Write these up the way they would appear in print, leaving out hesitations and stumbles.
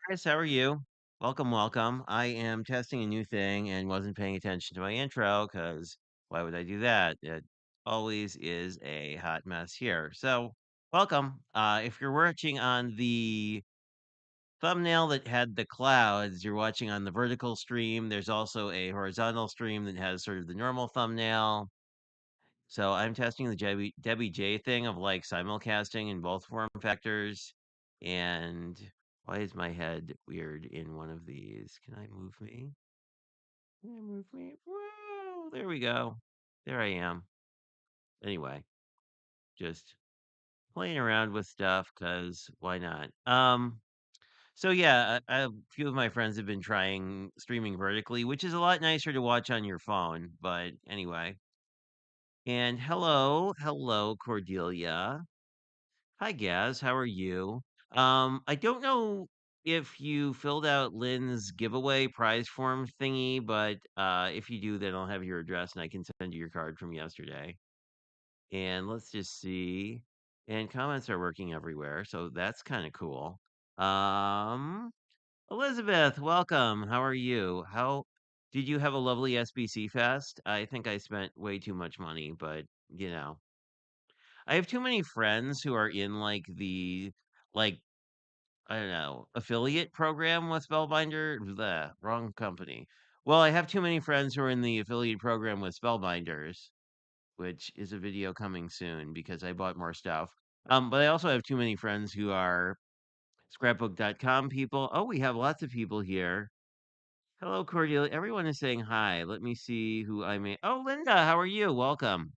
Chris, how are you? Welcome, welcome. I am testing a new thing and wasn't paying attention to my intro because why would I do that? It always is a hot mess here. So, welcome. If you're watching on the thumbnail that had the clouds, you're watching on the vertical stream. There's also a horizontal stream that has sort of the normal thumbnail. So I'm testing the Debbie J thing of like simulcasting in both form factors. And why is my head weird in one of these? Can I move me? Can I move me? Whoa, there we go. There I am. Anyway, just playing around with stuff because why not? So yeah, a few of my friends have been trying streaming vertically, which is a lot nicer to watch on your phone. But anyway, and hello, Cordelia. Hi, Gaz. How are you? I don't know if you filled out Lynn's giveaway prize form thingy, but if you do, then I'll have your address and I can send you your card from yesterday. And let's just see. And comments are working everywhere, so that's kind of cool. Um, Elizabeth, welcome. How are you? How did you have a lovely SBC fest? I think I spent way too much money, but you know. I have too many friends who are in like like I don't know, affiliate program with Spellbinder. The wrong company. Well, I have too many friends who are in the affiliate program with Spellbinders, which is a video coming soon because I bought more stuff. But I also have too many friends who are scrapbook.com people. Oh, we have lots of people here. Hello, Cordelia. Everyone is saying hi. Let me see who I may. Oh, Linda, how are you? Welcome.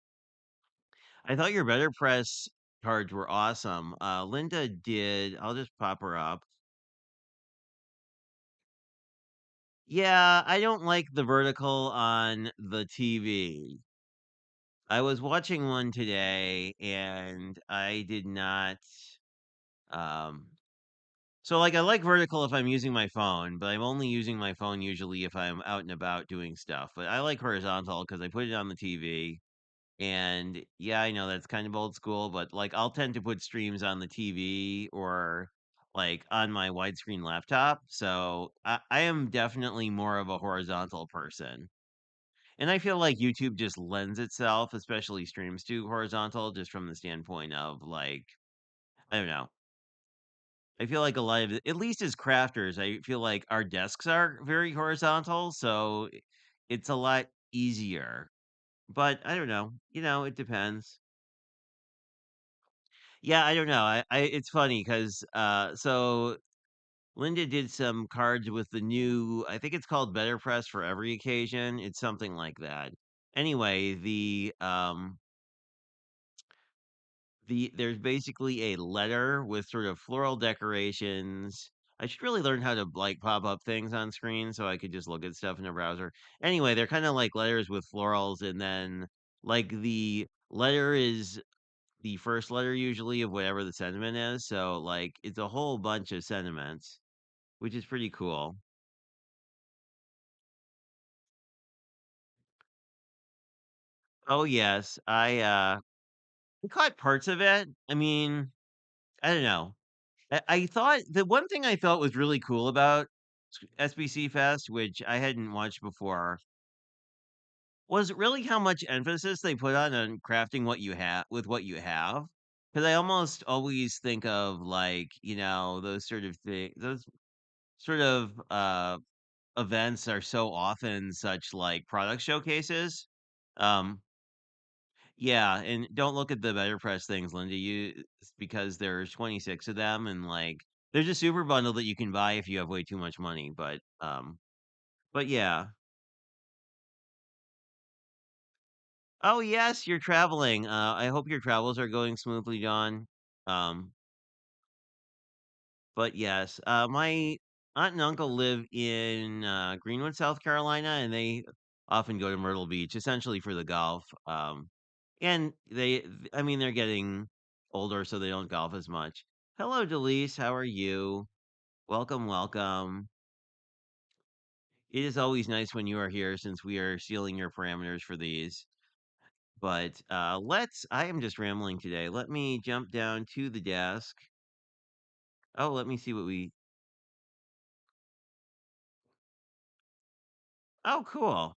I thought your Better Press cards were awesome. Linda did. I'll just pop her up. Yeah, I don't like the vertical on the TV. I was watching one today and I did not. Um, so, like, I like vertical if I'm using my phone, but I'm only using my phone usually if I'm out and about doing stuff. But I like horizontal because I put it on the TV. And yeah, I know that's kind of old school, but like I'll tend to put streams on the TV or like on my widescreen laptop. So I am definitely more of a horizontal person. And I feel like YouTube just lends itself, especially streams to horizontal, just from the standpoint of like, I don't know. I feel like a lot of at least as crafters, I feel like our desks are very horizontal. So it's a lot easier. But I don't know. It depends. Yeah, I don't know. I it's funny because so Linda did some cards with the new, I think it's called Better Press for every occasion. It's something like that. Anyway, there's basically a letter with sort of floral decorations. I should really learn how to like pop up things on screen so I could just look at stuff in a browser. Anyway, they're kind of like letters with florals, and then like the letter is the first letter usually of whatever the sentiment is. So like it's a whole bunch of sentiments, which is pretty cool. Oh yes, I caught parts of it. I mean, I don't know. I thought the one thing I thought was really cool about SBC Fest, which I hadn't watched before, was really how much emphasis they put on crafting what you have with what you have. Because I almost always think of like those sort of things, those sort of events are so often such like product showcases. Um, yeah, and don't look at the Better Press things, Linda. Because there's 26 of them, and like there's a super bundle that you can buy if you have way too much money. But yeah. Oh yes, you're traveling. I hope your travels are going smoothly, John. Um, But yes, my aunt and uncle live in Greenwood, South Carolina, and they often go to Myrtle Beach, essentially for the golf. And I mean, they're getting older, so they don't golf as much. Hello, Delise. How are you? Welcome, welcome. It is always nice when you are here since we are sealing your parameters for these. But I am just rambling today. Let me jump down to the desk. Oh, let me see what we Oh, cool.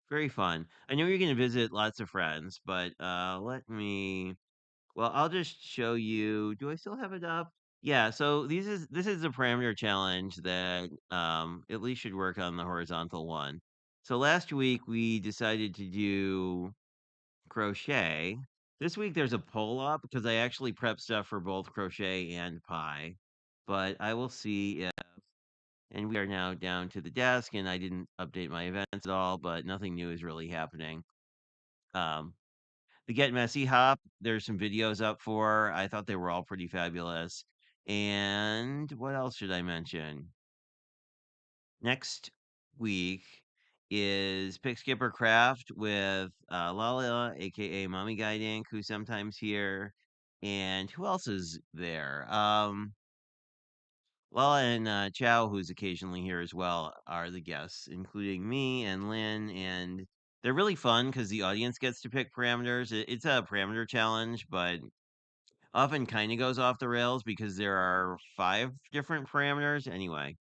Very fun. I know you're gonna visit lots of friends, but, let me well, I'll just show you do I still have it up? Yeah, so this is a parameter challenge that, at least should work on the horizontal one. So last week, we decided to do crochet. This week, there's a pull up because I actually prep stuff for both crochet and pie, but I will see if and we are now down to the desk, and I didn't update my events at all, but nothing new is really happening. Um, the Get Messy Hop, there's some videos up for. I thought they were all pretty fabulous. And what else should I mention? Next week is Pick Skipper Craft with Lala, aka Mommy Guide Inc., who's sometimes here. And who else is there? Lala and Chow, who's occasionally here as well, are the guests, including me and Lynn. And they're really fun because the audience gets to pick parameters. It's a parameter challenge, but often kind of goes off the rails because there are 5 different parameters. Anyway,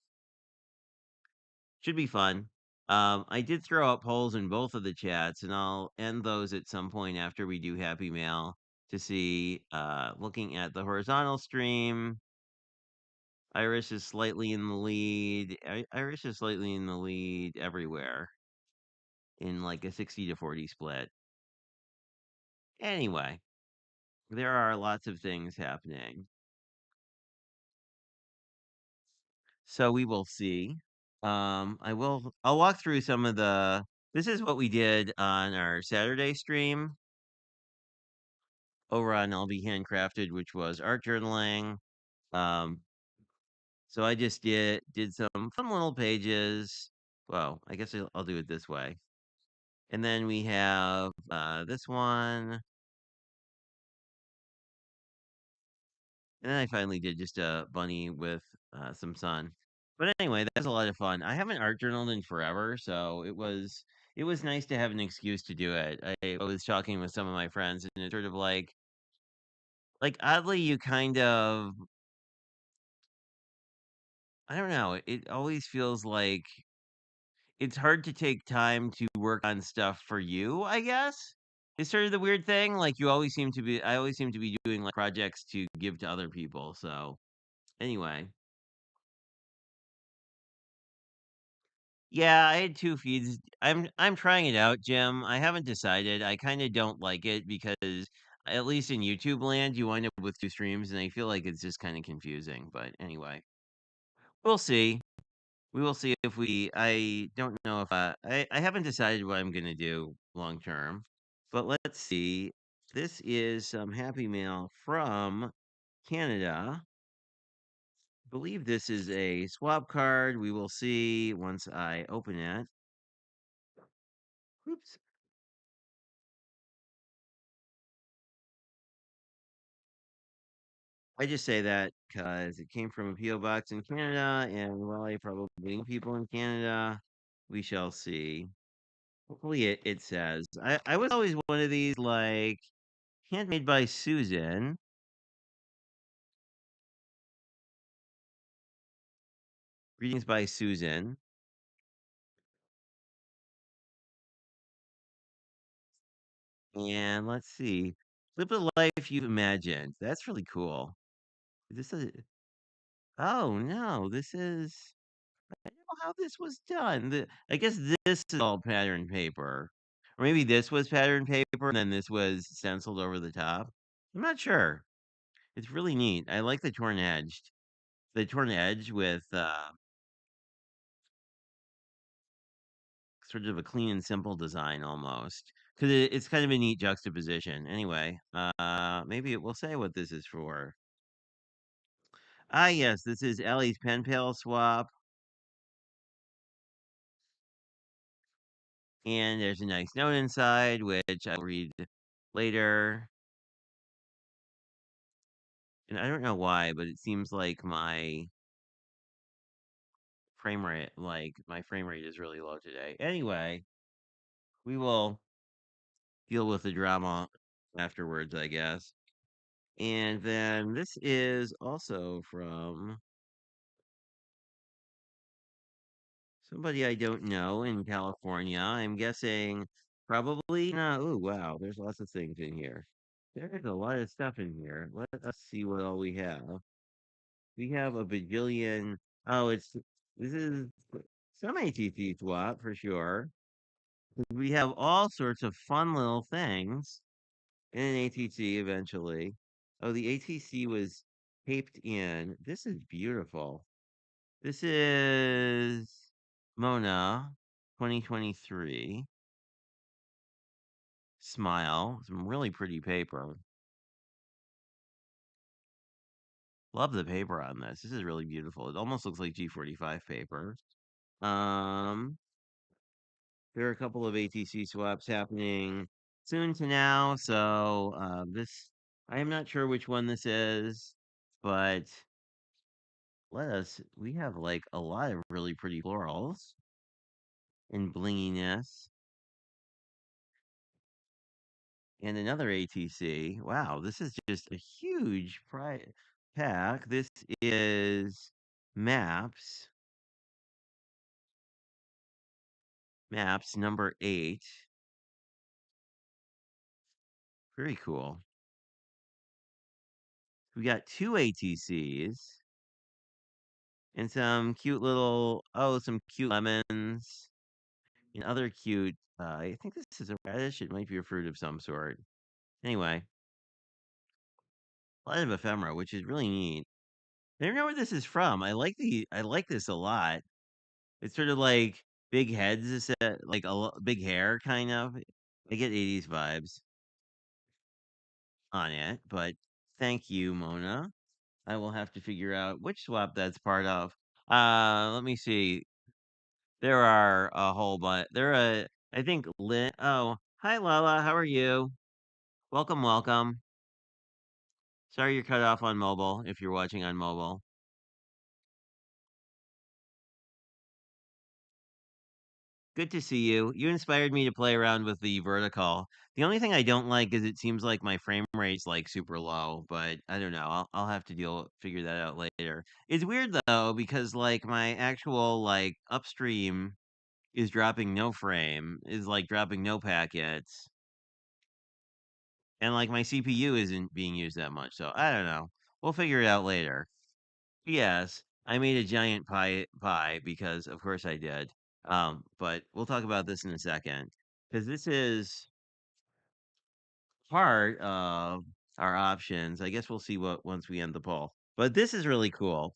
should be fun. I did throw out polls in both of the chats, and I'll end those at some point after we do Happy Mail to see. Looking at the horizontal stream, Irish is slightly in the lead. Irish is slightly in the lead everywhere in like a 60-40 split. Anyway, there are lots of things happening. So we will see. I'll walk through some of the this is what we did on our Saturday stream over on LB Handcrafted, which was art journaling. Um, so I just did some fun little pages. Well, I guess I'll do it this way. And then we have this one. And then I finally did just a bunny with some sun. But anyway, that was a lot of fun. I haven't art journaled in forever, so it was nice to have an excuse to do it. I was talking with some of my friends, and it's sort of like oddly, you kind of I don't know. It always feels like it's hard to take time to work on stuff for you. I guess it's sort of the weird thing. Like you always seem to be. I always seem to be doing like projects to give to other people. So anyway. Yeah, I had 2 feeds. I'm trying it out, Jim. I haven't decided. I kinda don't like it because, at least in YouTube land, you wind up with 2 streams, and I feel like it's just kinda confusing, but anyway. We'll see. We will see if we I don't know if, I haven't decided what I'm gonna do long term, but let's see. This is some Happy Mail from Canada. Believe this is a swap card. We will see once I open it. Oops. I just say that because it came from a PO box in Canada, and while I probably meeting people in Canada, we shall see. Hopefully, it says. I was always one of these like handmade by Susan. Greetings by Susan. And let's see. Live the life you've imagined. That's really cool. Is this a oh no, this is I don't know how this was done. I guess this is all pattern paper. Or maybe this was pattern paper and then this was stenciled over the top. I'm not sure. It's really neat. I like the torn edged. The torn edge with sort of a clean and simple design almost. Because it's kind of a neat juxtaposition. Anyway, maybe it will say what this is for. Ah, yes, this is Ellie's pen pal swap. And there's a nice note inside, which I'll read later. And I don't know why, but it seems like my frame rate is really low today. Anyway, we will deal with the drama afterwards, I guess. And then this is also from Somebody I don't know in California. I'm guessing probably no. Oh, wow. There's lots of things in here. There's a lot of stuff in here. Let us see what all we have. We have a bajillion. Oh, this is some ATC swap for sure. We have all sorts of fun little things in an ATC eventually. Oh, the ATC was taped in. This is beautiful. This is Mona 2023. Smile. Some really pretty paper. Love the paper on this. This is really beautiful. It almost looks like G45 paper. Um, there are a couple of ATC swaps happening soon to now. So this, I am not sure which one this is, but we have like a lot of really pretty florals and blinginess. And another ATC. Wow, this is just a huge pack. This is maps, maps number 8. Very cool. We got two ATCs and some cute little, oh, some cute lemons and other cute. I think this is a radish. It might be a fruit of some sort. Anyway, a lot of ephemera, which is really neat. I don't know where this is from. I like this a lot. It's sort of like big heads, like big hair, kind of. I get 80s vibes on it, but thank you, Mona. I will have to figure out which swap that's part of. Let me see. There are a whole bunch. I think Lynn. Oh, hi, Lala. How are you? Welcome, welcome. Sorry you're cut off on mobile if you're watching on mobile. Good to see you. You inspired me to play around with the vertical. The only thing I don't like is it seems like my frame rate's like super low, but I don't know. I'll have to figure that out later. It's weird though because like my actual like upstream is dropping no frame, is like dropping no packets, and like my CPU isn't being used that much. So I don't know. We'll figure it out later. Yes, I made a giant pie because of course I did. But we'll talk about this in a second because this is part of our options. I guess we'll see what once we end the poll. But this is really cool.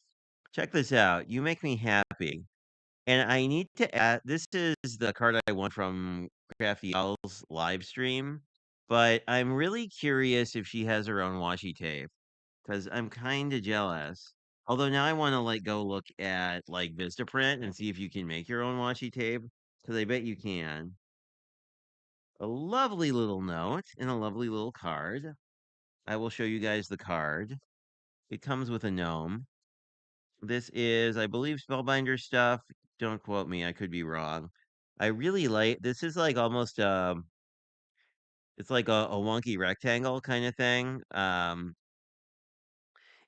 Check this out. You make me happy. And I need to add this is the card I won from Crafty Owl's live stream. But I'm really curious if she has her own washi tape because I'm kind of jealous. Although now I want to like go look at like Vistaprint and see if you can make your own washi tape because I bet you can. A lovely little note and a lovely little card. I will show you guys the card. It comes with a gnome. This is, I believe, Spellbinder stuff. Don't quote me, I could be wrong. I really like this is like almost it's like a wonky rectangle kind of thing.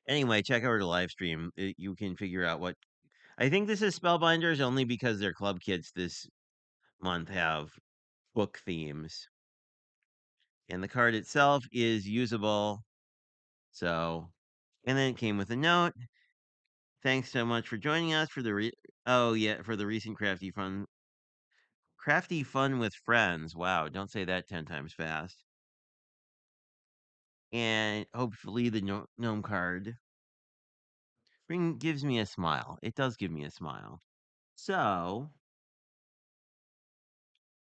Anyway, check out the live stream. You can figure out what I think this is Spellbinders only because their club kits this month have book themes. And the card itself is usable. So, and then it came with a note. Thanks so much for joining us for oh yeah, for the recent crafty fun with friends. Wow, don't say that 10 times fast. And hopefully the gnome card gives me a smile. It does give me a smile. So,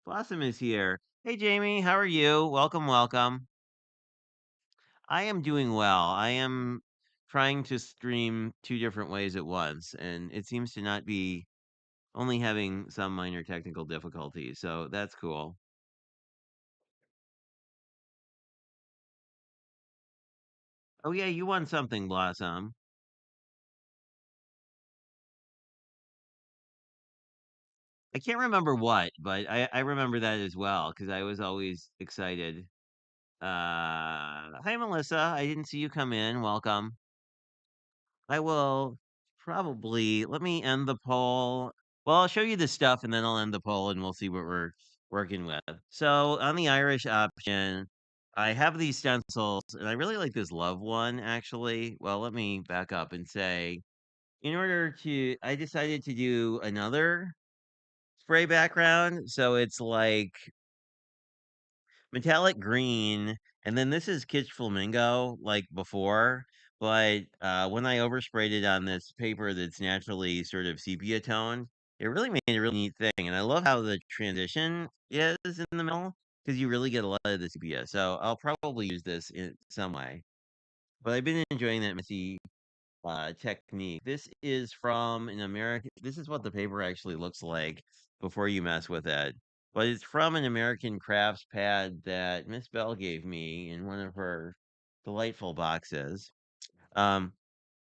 Blossom is here. Hey Jamie, how are you? Welcome, welcome. I am doing well. I am trying to stream two different ways at once, and it seems to not be only having some minor technical difficulties. So that's cool. Oh yeah, you won something, Blossom. I can't remember what, but I remember that as well because I was always excited. Hi Melissa, I didn't see you come in. Welcome. I will probably let me end the poll. Well, I'll show you the stuff and then I'll end the poll and we'll see what we're working with. So on the Irish option, I have these stencils and I really like this love one actually. Well, let me back up and say, I decided to do another spray background. So it's like metallic green, and then this is Kitsch Flamingo, like before. But when I oversprayed it on this paper that's naturally sort of sepia tone, it really made a really neat thing. And I love how the transition is in the middle because you really get a lot of the sepia. So I'll probably use this in some way. But I've been enjoying that messy technique. This is from an American. This is what the paper actually looks like before you mess with it. But it's from an American crafts pad that Miss Bell gave me in one of her delightful boxes. Um,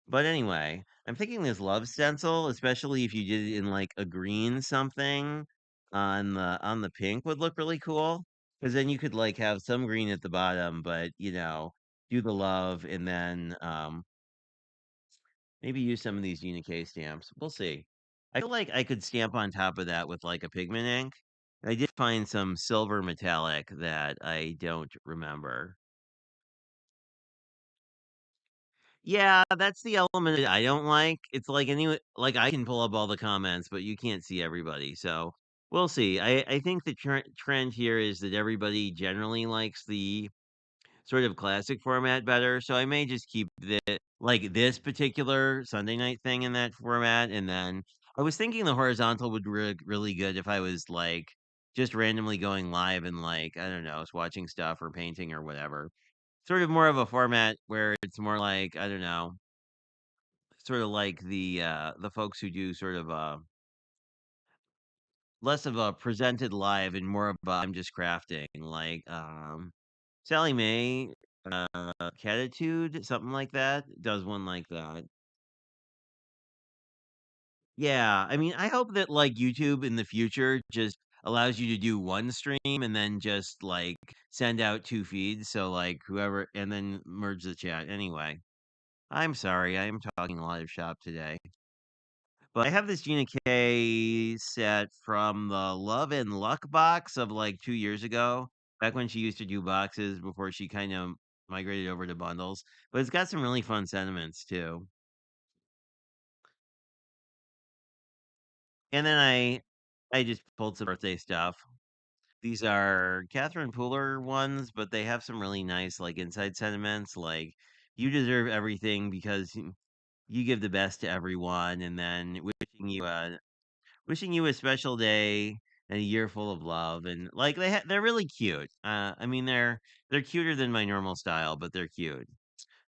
but anyway, I'm thinking this love stencil, especially if you did it in like a green something on the pink would look really cool. Because then you could like have some green at the bottom, but do the love and then maybe use some of these Unik stamps. We'll see. I feel like I could stamp on top of that with like a pigment ink. I did find some silver metallic that I don't remember. Yeah, that's the element that I don't like. It's like like I can pull up all the comments, but you can't see everybody. So we'll see. I think the trend here is that everybody generally likes the sort of classic format better. So I may just keep this particular Sunday night thing in that format. And then I was thinking the horizontal would really good if I was like just randomly going live and like, I don't know, was watching stuff or painting or whatever. Sort of more of a format where it's more like, I don't know, sort of like the folks who do sort of less of a presented live and more of a I'm just crafting, like Sally Mae, Catitude, something like that, does one like that. Yeah, I mean, I hope that like YouTube in the future just allows you to do one stream and then just like send out two feeds, so like whoever, and then merge the chat. Anyway, I'm sorry, I am talking a lot of shop today. But I have this Gina K set from the Love and Luck box of like 2 years ago, back when she used to do boxes before she kind of migrated over to bundles. But it's got some really fun sentiments too. And then I just pulled some birthday stuff. These are Catherine Pooler ones, but they have some really nice like inside sentiments, like you deserve everything because you give the best to everyone, and then wishing you a special day and a year full of love, and like they're really cute. I mean they're cuter than my normal style, but they're cute.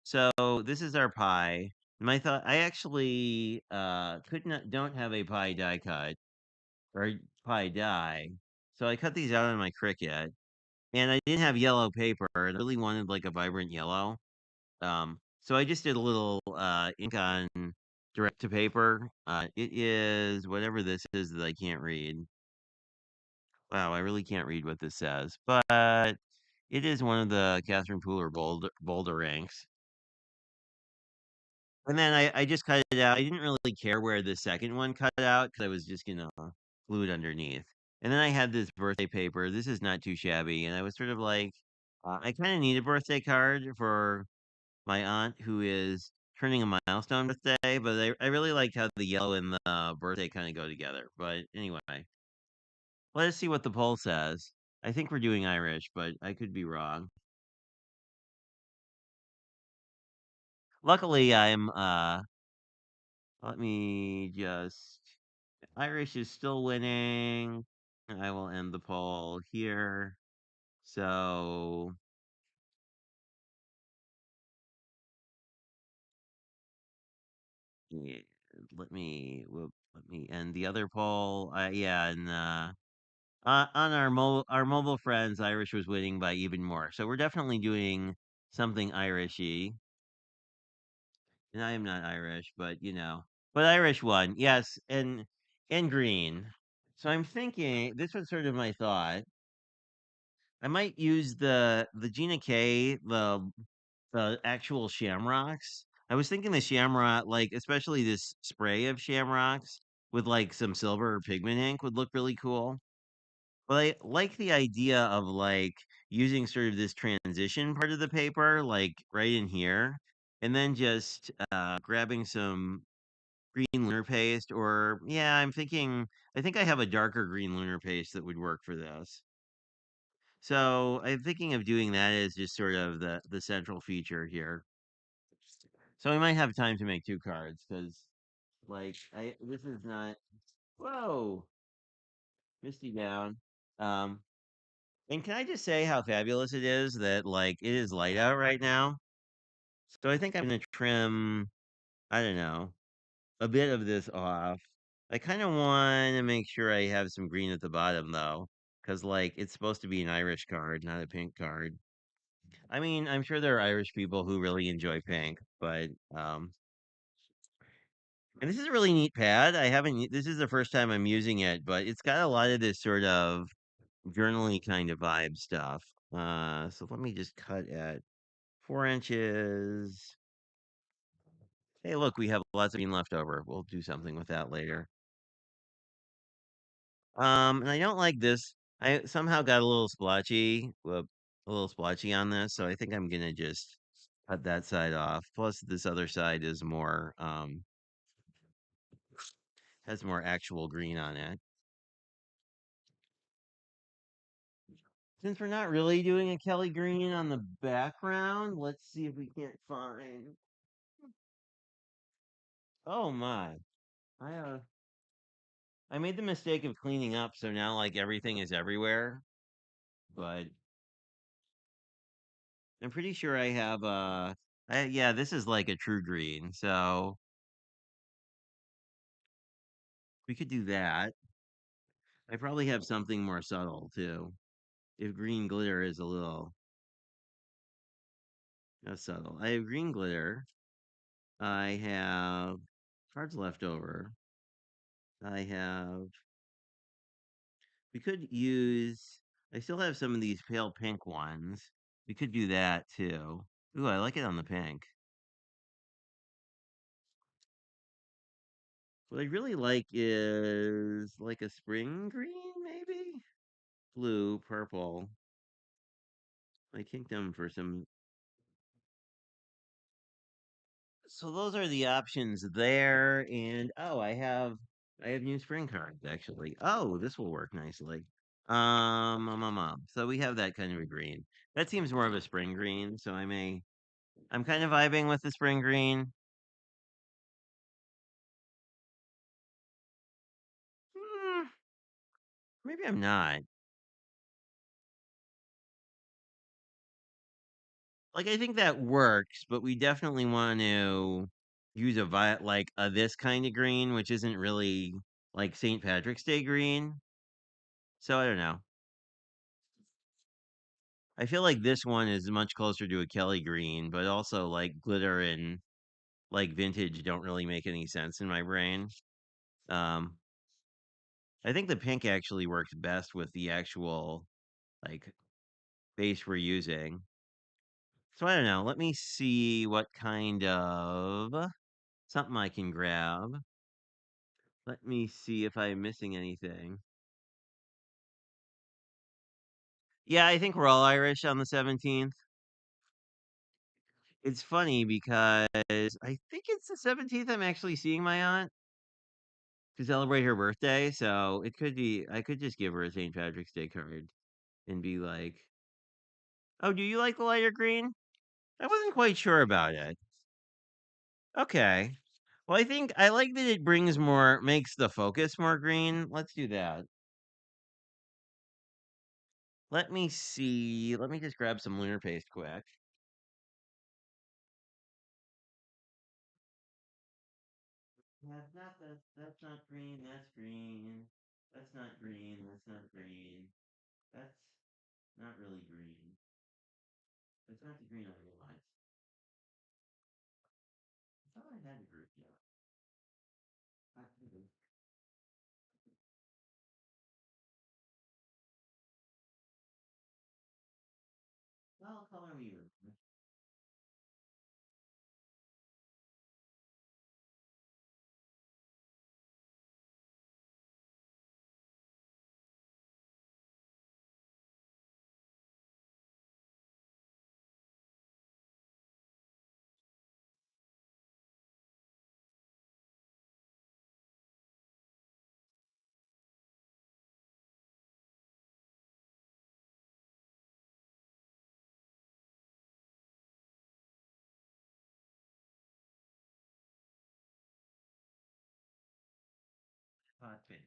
So this is our pie. My thought, I actually could not don't have a pie die cut or pie die, so I cut these out on my Cricut, and I didn't have yellow paper, and I really wanted like a vibrant yellow. So I just did a little ink on direct to paper. It is whatever this is that I can't read. Wow, I really can't read what this says, but it is one of the Catherine Pooler Boulder inks. And then I just cut it out. I didn't really care where the second one cut out because I was just gonna glue it underneath. And then I had this birthday paper. This is not too shabby, and I was sort of like, I kind of need a birthday card for my aunt who is turning a milestone birthday, but I really liked how the yellow and the birthday kind of go together. But anyway, let us see what the poll says. I think we're doing Irish, but I could be wrong. Luckily, let me just Irish is still winning. I will end the poll here. So, yeah, let me end the other poll. Yeah, and on our mobile friends, Irish was winning by even more. So we're definitely doing something Irishy. And I am not Irish, but but Irish won. Yes, and green. So I'm thinking this was sort of my thought. I might use the Gina K, the actual shamrocks. I was thinking the shamrock, like especially this spray of shamrocks, with like some silver or pigment ink would look really cool. But I like the idea of like using sort of this transition part of the paper, like right in here, and then just grabbing some green lunar paste, or yeah, I think I have a darker green lunar paste that would work for this. So I'm thinking of doing that as just sort of the central feature here. So we might have time to make two cards because like I this is not whoa misty down. Um, and can I just say how fabulous it is that like it is light out right now? So I think I'm gonna trim, I don't know, a bit of this off. I kind of want to make sure I have some green at the bottom though, because like it's supposed to be an Irish card, not a pink card. I mean, I'm sure there are Irish people who really enjoy pink, but and this is a really neat pad. I haven't. This is the first time I'm using it, but it's got a lot of this sort of journaly kind of vibe stuff. So let me just cut at 4 inches. Hey, look, we have lots of green left over. We'll do something with that later. And I don't like this. I somehow got a little splotchy on this, so I think I'm gonna just cut that side off. Plus, this other side is more has more actual green on it. Since we're not really doing a Kelly green on the background, let's see if we can't find. Oh my! I made the mistake of cleaning up, so now like everything is everywhere. But I'm pretty sure I have yeah, this is like a true green, so we could do that. I probably have something more subtle too. If green glitter is a little subtle, I have green glitter. I have cards left over. I have We could use I still have some of these pale pink ones. We could do that too. Ooh, I like it on the pink. What I really like is like a spring green, maybe? Blue, purple. I kinked them for some. So those are the options there. And oh, I have new spring cards actually. Oh, this will work nicely. So we have that kind of a green. That seems more of a spring green, so I'm kind of vibing with the spring green. Hmm, maybe I'm not. Like I think that works, but we definitely want to use like a this kind of green, which isn't really like St. Patrick's Day green. So I don't know. I feel like this one is much closer to a Kelly green, but also like glitter and like vintage don't really make any sense in my brain. Um, I think the pink actually works best with the actual like base we're using. So I don't know. Let me see what kind of something I can grab. Let me see if I'm missing anything. Yeah, I think we're all Irish on the 17th. It's funny because I think it's the 17th I'm actually seeing my aunt to celebrate her birthday. So it could be, I could just give her a St. Patrick's Day card and be like, oh, do you like the lighter green? I wasn't quite sure about it. Okay. Well, I think I like that it makes the focus more green. Let's do that. Let me see. Let me just grab some lunar paste quick. That's not green. That's green. That's not green. That's not green. That's not really green. That's not the green I want. I thought I had a group yet. Well, color me your. Hot pink.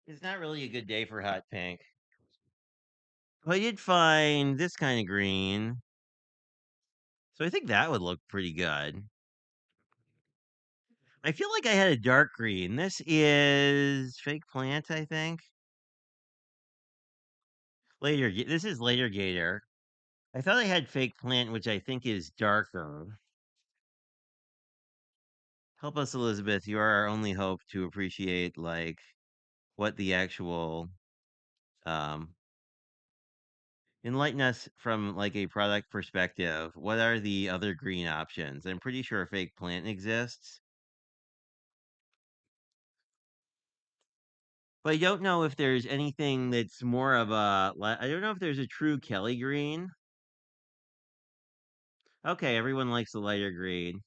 It's not really a good day for hot pink. I did find this kind of green, so I think that would look pretty good. I feel like I had a dark green. This is fake plant, I think. This is later gator. I thought I had fake plant, which I think is darker. Help us, Elizabeth. You are our only hope to appreciate like what the actual um enlighten us from like a product perspective. What are the other green options? I'm pretty sure a fake plant exists, but I don't know if there's anything that's more of I don't know if there's a true Kelly green. Okay, everyone likes the lighter green.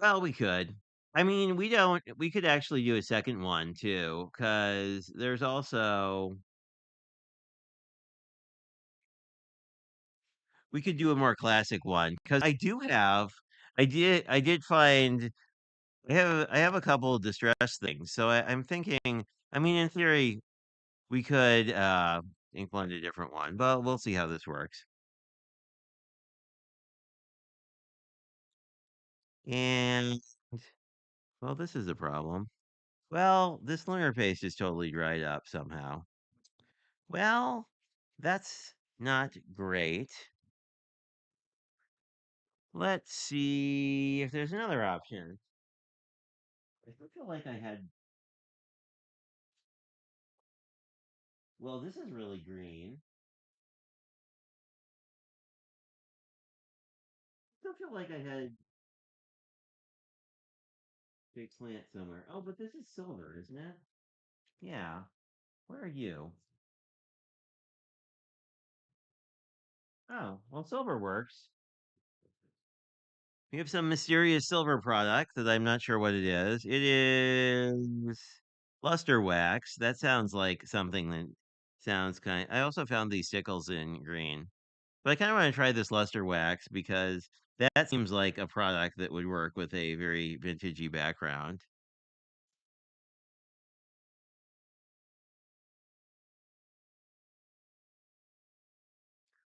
Well, we could. I mean, we could actually do a second one too, because there's also we could do a more classic one because I did find I have a couple of distress things. So I'm thinking, I mean, in theory, we could implement a different one, but we'll see how this works. And well, this is a problem. Well, this lunar paste is totally dried up somehow. Well, that's not great. Let's see if there's another option. I still feel like I had. Well, this is really green. I still feel like I had big plant somewhere. Oh, but this is silver, isn't it? Yeah. Where are you? Oh, well, silver works. We have some mysterious silver product that I'm not sure what it is. It is luster wax. That sounds like something that sounds kind. I also found these sickles in green, but I kind of want to try this luster wax because that seems like a product that would work with a very vintagey background.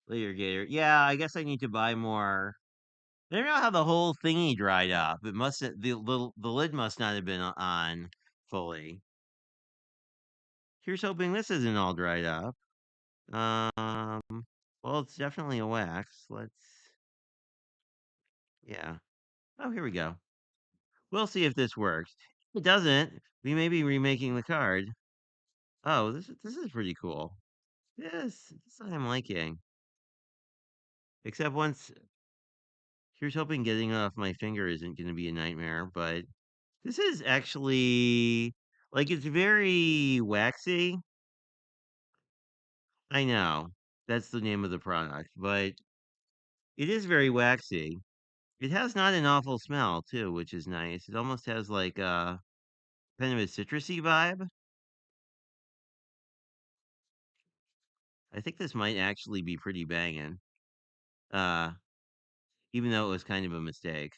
Later, Gator. Yeah, I guess I need to buy more. I don't know how the whole thingy dried up. It must the lid must not have been on fully. Here's hoping this isn't all dried up. Um, well, it's definitely a wax. Yeah. Oh, here we go. We'll see if this works. If it doesn't, we may be remaking the card. Oh, this is pretty cool. This I'm liking. Except once, here's hoping getting off my finger isn't going to be a nightmare, but this is actually like it's very waxy. I know that's the name of the product, but it is very waxy. It has not an awful smell too, which is nice. It almost has like a kind of a citrusy vibe. I think this might actually be pretty banging. Uh, even though it was kind of a mistake.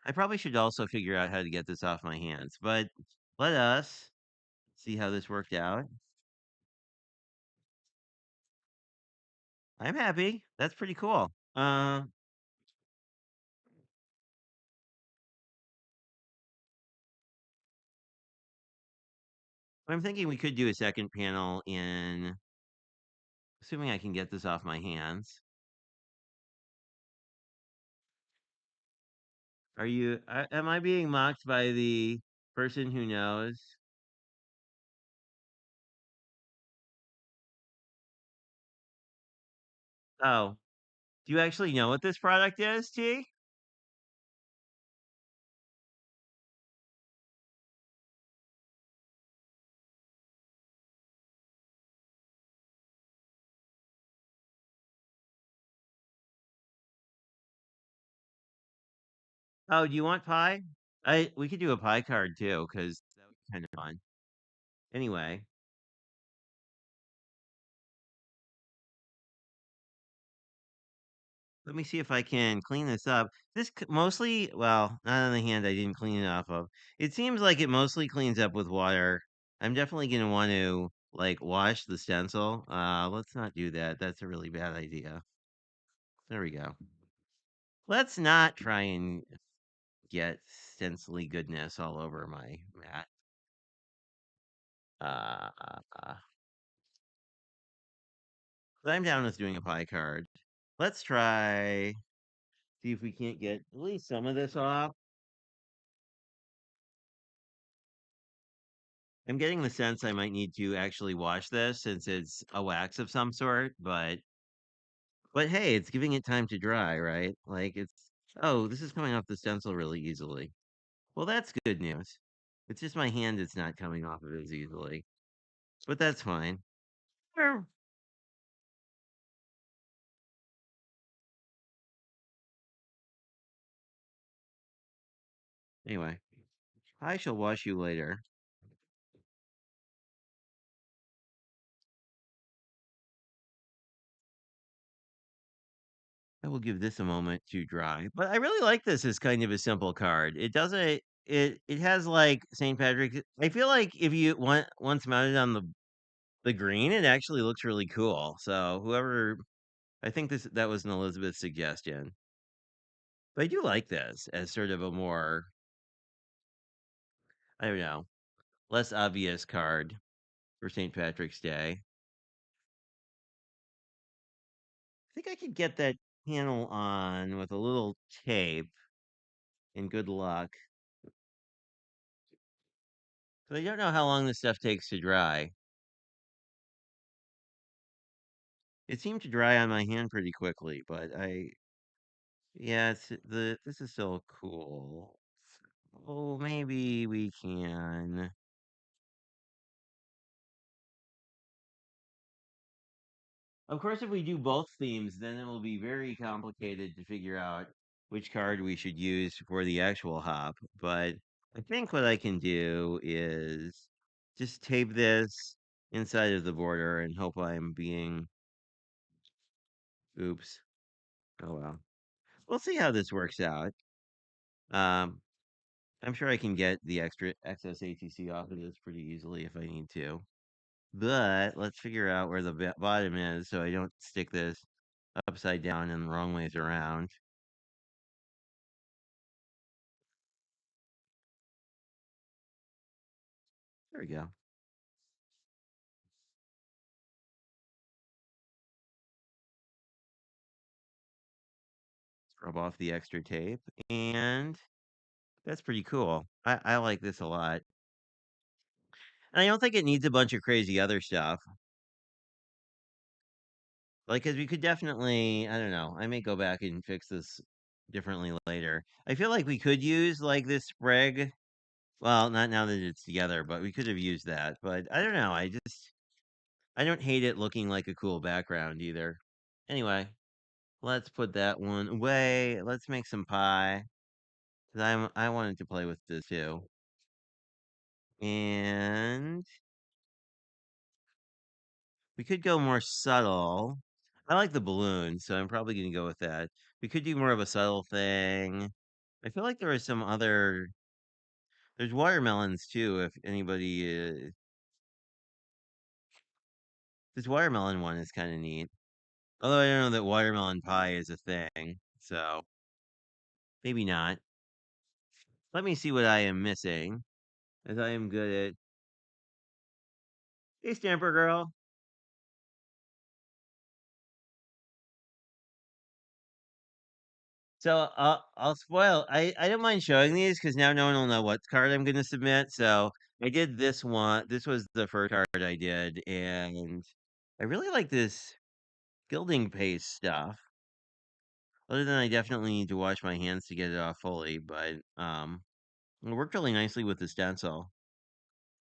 I probably should also figure out how to get this off my hands, but let us see how this worked out. I'm happy. That's pretty cool. I'm thinking we could do a second panel in, assuming I can get this off my hands. Am I being mocked by the person who knows? Oh, do you actually know what this product is, T? Oh, do you want pie? I we could do a pie card too, because that would be kind of fun. Anyway, let me see if I can clean this up. Mostly, well, not on the hand I didn't clean it off of. It seems like it mostly cleans up with water. I'm definitely gonna want to like wash the stencil. Let's not do that. That's a really bad idea. There we go. Let's not try and get stencily goodness all over my mat. Uh, uh, uh, I'm down with doing a pie card. Let's try, see if we can't get at least some of this off. I'm getting the sense I might need to actually wash this since it's a wax of some sort, but hey, it's giving it time to dry, right? Like it's oh, this is coming off the stencil really easily. Well, that's good news. It's just my hand that's not coming off of it as easily. But that's fine. Sure. Anyway, I shall wash you later. I will give this a moment to dry. But I really like this as kind of a simple card. It doesn't it has like St. Patrick's. I feel like if you once mounted on the green, it actually looks really cool. So whoever I think that was an Elizabeth suggestion. But I do like this as sort of a more I don't know, less obvious card for St. Patrick's Day. I think I could get that panel on with a little tape and good luck. But I don't know how long this stuff takes to dry. It seemed to dry on my hand pretty quickly, but yeah, this is still cool. Oh, maybe we can. Of course, if we do both themes, then it will be very complicated to figure out which card we should use for the actual hop. But I think what I can do is just tape this inside of the border and hope I'm being. Oops. Oh well. We'll see how this works out. Um, I'm sure I can get the extra excess ATC off of this pretty easily if I need to. But let's figure out where the bottom is so I don't stick this upside down and the wrong ways around. There we go. Rub off the extra tape. And that's pretty cool. I like this a lot. And I don't think it needs a bunch of crazy other stuff. Like, because we could definitely, I don't know, I may go back and fix this differently later. I feel like we could use like this sprig. Well, not now that it's together, but we could have used that. But I don't know. I don't hate it looking like a cool background either. Anyway, let's put that one away. Let's make some pie. Cause I wanted to play with this too. And we could go more subtle. I like the balloon, so I'm probably gonna go with that. We could do more of a subtle thing. I feel like there are some other. There's watermelons too. If anybody, this watermelon one is kind of neat. Although I don't know that watermelon pie is a thing, so maybe not. Let me see what I am missing, as I am good at. Hey, Stamper Girl. So I'll spoil. I don't mind showing these because now no one will know what card I'm going to submit. So I did this one. This was the first card I did, and I really like this gilding paste stuff. Other than I definitely need to wash my hands to get it off fully, but it worked really nicely with the stencil.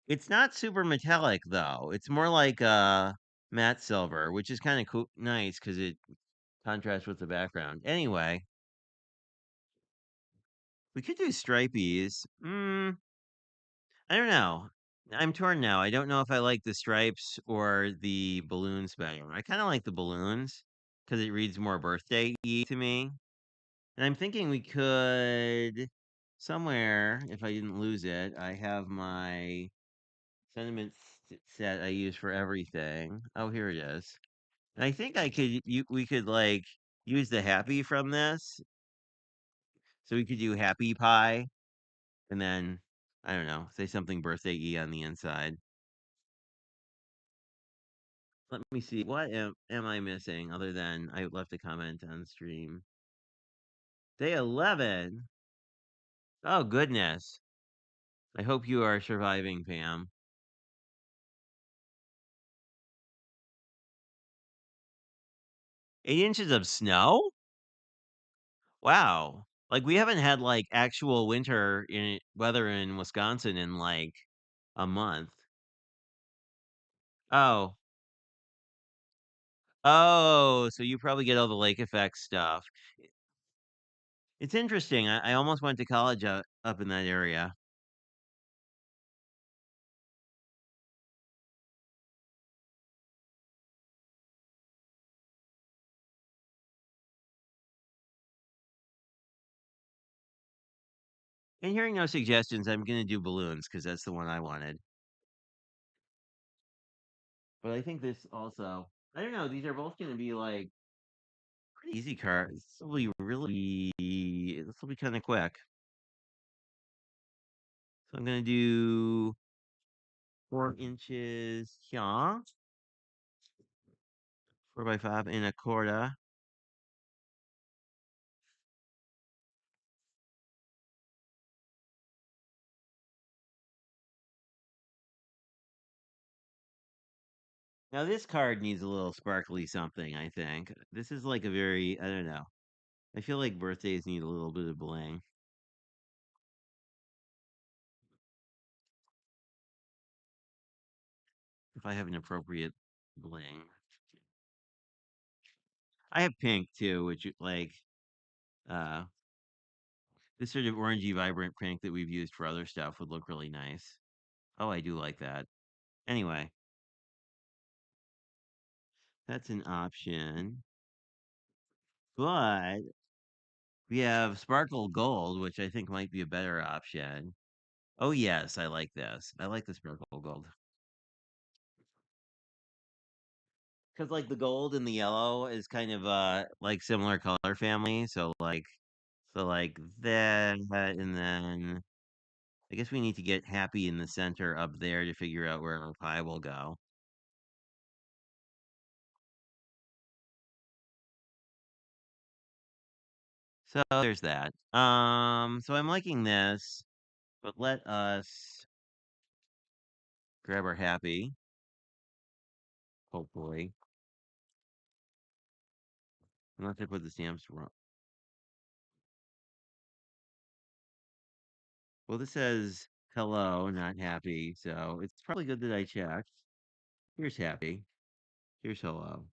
It's not super metallic though. It's more like matte silver, which is kind of cool, nice because it contrasts with the background. Anyway, We could do stripies. I don't know. I'm torn now. I don't know if I like the stripes or the balloons better. I kind of like the balloons because it reads more birthday-y to me. And I'm thinking we could somewhere, if I didn't lose it, I have my sentiment set I use for everything. Oh, here it is. And I think we could like use the happy from this. So we could do happy pie and then I don't know, say something birthday-y on the inside. Let me see. What am I missing other than I left a comment on stream? Day 11. Oh goodness. I hope you are surviving, Pam. 8 inches of snow? Wow. Like we haven't had like actual winter in weather in Wisconsin in like a month. Oh. Oh, so you probably get all the lake effect stuff. It's interesting. I almost went to college up in that area. And hearing no suggestions, I'm gonna do balloons because that's the one I wanted. But I think this also, I don't know, these are both going to be like pretty easy cards. This will be kind of quick. So I'm going to do 4 inches here, 4 by 5 and a quarter. Now this card needs a little sparkly something, I think. This is like a very, I don't know. I feel like birthdays need a little bit of bling. If I have an appropriate bling. I have pink too, which like uh this sort of orangey vibrant pink that we've used for other stuff would look really nice. Oh, I do like that. Anyway, that's an option. But we have Sparkle Gold, which I think might be a better option. Oh, yes, I like this. I like the Sparkle Gold. Because like the gold and the yellow is kind of like similar color family. So like that and then I guess we need to get happy in the center up there to figure out where our pie will go. So there's that. So I'm liking this, but let us grab our happy, hopefully. Unless I put the stamps wrong. Well, this says hello, not happy, so it's probably good that I checked. Here's happy. Here's hello.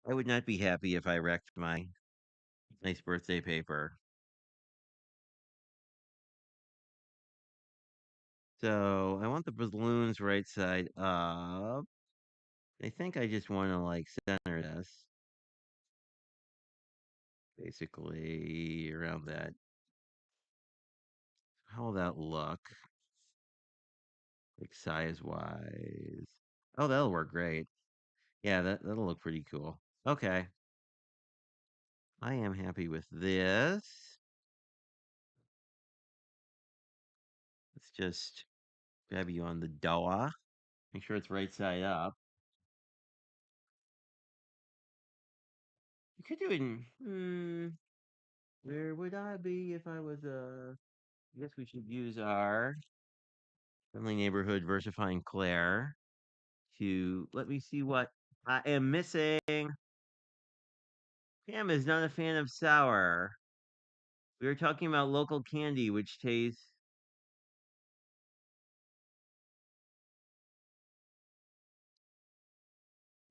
I would not be happy if I wrecked my nice birthday paper. So I want the balloons right side up. I think I just want to like center this basically around that. How will that look? Like size wise. Oh, that'll work great. Yeah, that'll look pretty cool. Okay. I am happy with this. Let's just grab you on the doa. Make sure it's right side up. You could do it in. Where would I be if I was a? I guess we should use our friendly neighborhood versifying Claire to let me see what I am missing. Pam is not a fan of sour. We were talking about local candy, which tastes.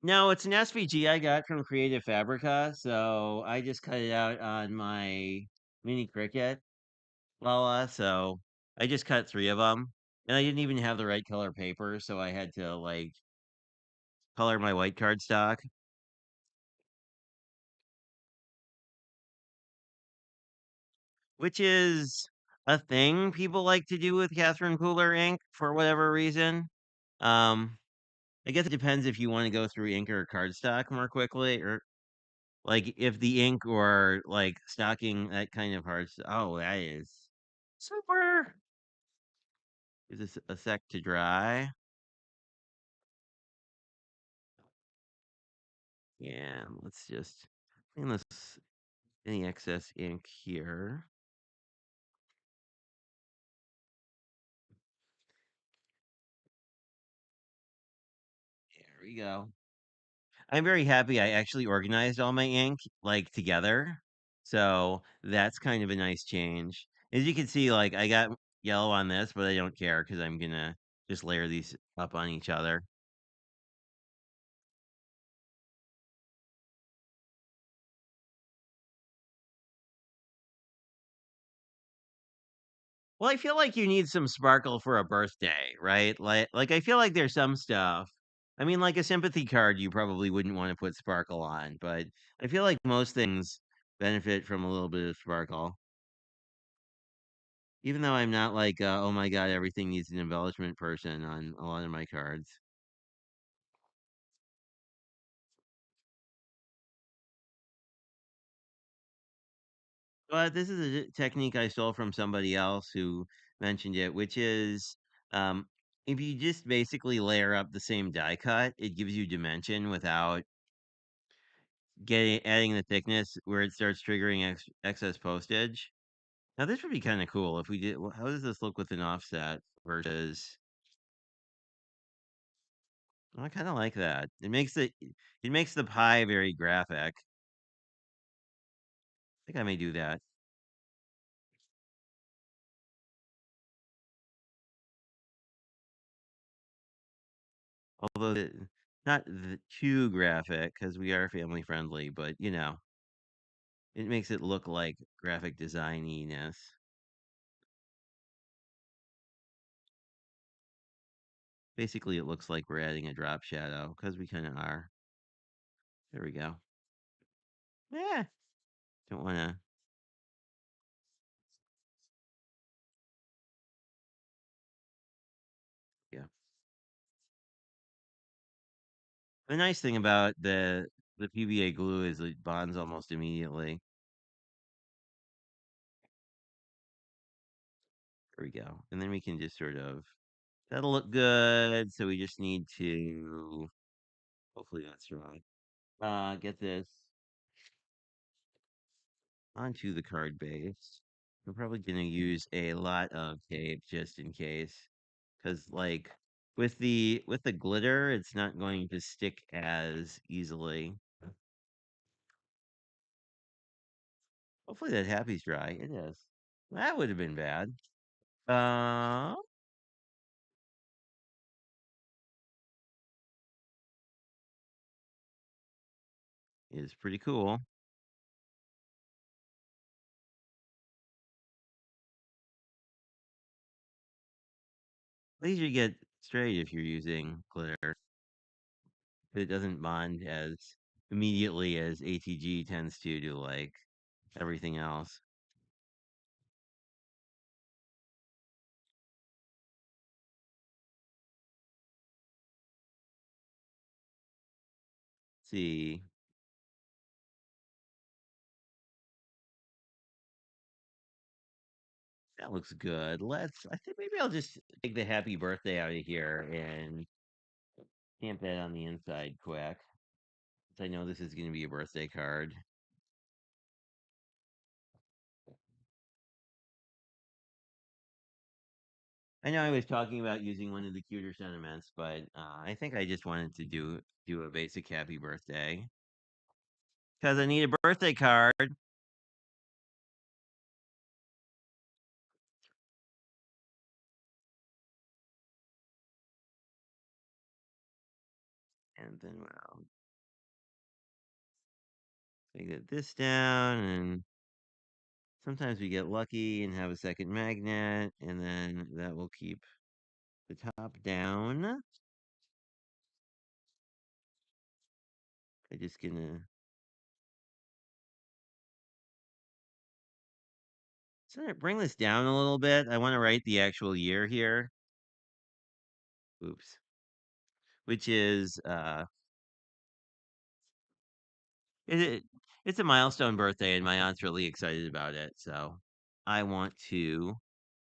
No, it's an SVG I got from Creative Fabrica, so I just cut it out on my mini Cricut Lala. So I just cut three of them, and I didn't even have the right color paper, so I had to like color my white cardstock, which is a thing people like to do with Catherine Cooler ink for whatever reason. Um, I guess it depends if you want to go through ink or cardstock more quickly, or like if the ink or like stocking that kind of hard. Oh, that is super. Is this a sec to dry? Yeah, let's just clean this any excess ink here. There we go. I'm very happy I actually organized all my ink like together. So that's kind of a nice change. As you can see, like I got yellow on this, but I don't care because I'm gonna just layer these up on each other. Well, I feel like you need some sparkle for a birthday, right? Like I feel like there's some stuff. I mean, like a sympathy card you probably wouldn't want to put sparkle on, but I feel like most things benefit from a little bit of sparkle. Even though I'm not like oh my god, everything needs an embellishment person on a lot of my cards. But this is a technique I stole from somebody else who mentioned it, which is um if you just basically layer up the same die cut, it gives you dimension without getting adding the thickness where it starts triggering excess postage. Now this would be kind of cool if we did. How does this look with an offset versus? I kind of like that. It makes the pie very graphic. I think I may do that. Although not too graphic because we are family friendly, but it makes it look like graphic designiness. Basically, it looks like we're adding a drop shadow because we kind of are. There we go. Yeah, don't want to. Yeah. The nice thing about the PVA glue is it bonds almost immediately. There we go. And then we can just sort of that'll look good. So we just need to hopefully that's right. Get this onto the card base. We're probably gonna use a lot of tape just in case. Cause like with the glitter, it's not going to stick as easily. Hopefully that happy's dry. It is. That would have been bad. Uh is pretty cool. Easier to get straight if you're using glitter. It doesn't bond as immediately as ATG tends to like everything else. See, that looks good. I think maybe I'll just take the happy birthday out of here and stamp that on the inside quick. Since I know this is going to be a birthday card. I know I was talking about using one of the cuter sentiments, but I think I just wanted to do a basic happy birthday because I need a birthday card. And then we'll get this down, and sometimes we get lucky and have a second magnet, and then that will keep the top down. I'm just gonna bring this down a little bit. I want to write the actual year here. Oops. Which is it, it's a milestone birthday, and my aunt's really excited about it. So I want to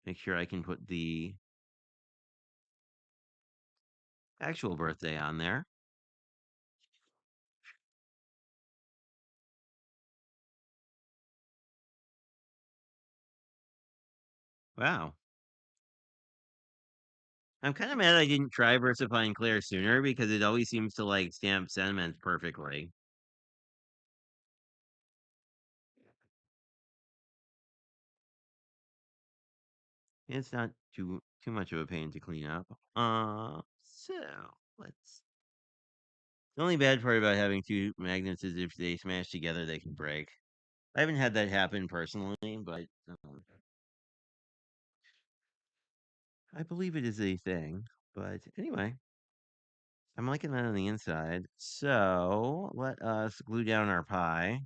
make sure I can put the actual birthday on there. Wow. I'm kind of mad I didn't try versifying clear sooner because it always seems to like stamp sentiments perfectly. It's not too much of a pain to clean up. So let's. The only bad part about having two magnets is if they smash together, they can break. I haven't had that happen personally, but I believe it is a thing. But anyway, I'm liking that on the inside. So let us glue down our pie.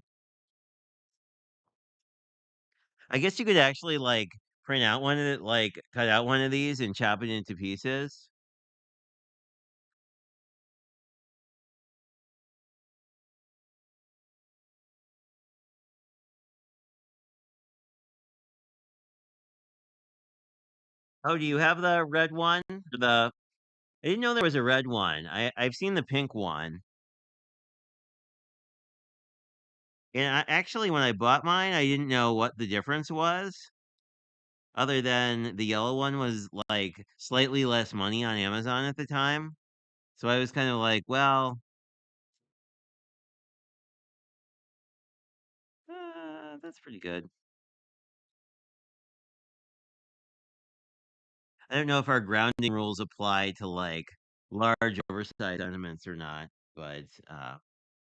I guess you could actually like print out one of it, like cut out one of these and chop it into pieces. Oh, do you have the red one? I didn't know there was a red one. I've seen the pink one. And actually, when I bought mine, I didn't know what the difference was, other than the yellow one was like slightly less money on Amazon at the time. So I was kind of like, well, that's pretty good. I don't know if our grounding rules apply to like large oversized ornaments or not, but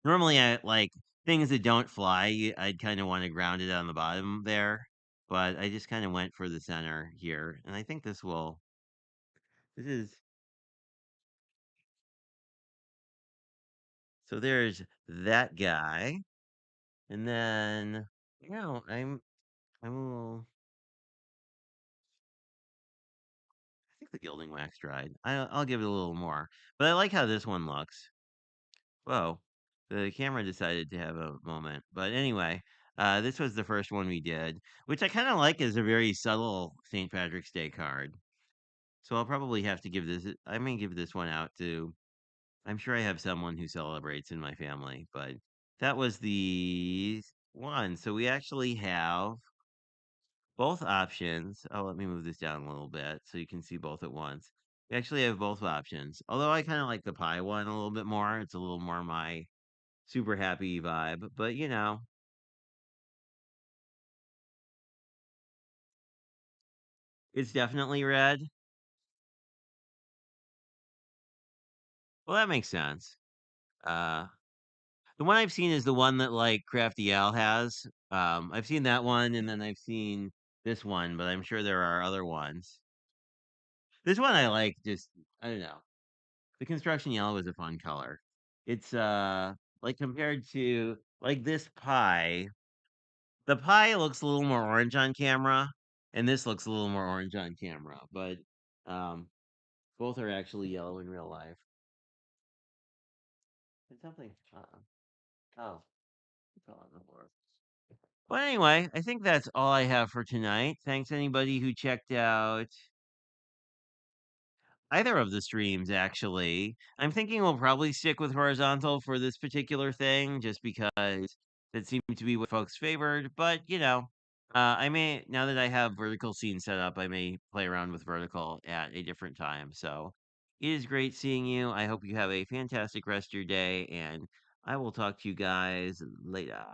normally I like things that don't fly. I'd kind of want to ground it on the bottom there, but I just kind of went for the center here, and I think this will. This is so. There's that guy, and then I'm a little. I think the gilding wax dried. I'll give it a little more, but I like how this one looks. Whoa, the camera decided to have a moment. But anyway, this was the first one we did, which I kind of like as a very subtle St. Patrick's Day card. So I'll probably have to give this. I may give this one out to. I'm sure I have someone who celebrates in my family, but that was the one. So we actually have both options. Oh, let me move this down a little bit so you can see both at once. We actually have both options. Although I kind of like the pie one a little bit more. It's a little more my super happy vibe, but it's definitely red. Well, that makes sense. Uh, the one I've seen is the one that like Crafty Al has. I've seen that one, and then I've seen this one, but I'm sure there are other ones. This one I like. Just I don't know. The construction yellow is a fun color. It's like compared to like this pie. The pie looks a little more orange on camera, and this looks a little more orange on camera, but um, both are actually yellow in real life. It's something. Oh, it fell on the floor. Well, anyway, I think that's all I have for tonight. Thanks anybody who checked out either of the streams, actually. I'm thinking we'll probably stick with horizontal for this particular thing, just because that seemed to be what folks favored. But, I may, now that I have vertical scene set up, I may play around with vertical at a different time. So it is great seeing you. I hope you have a fantastic rest of your day, and I will talk to you guys later.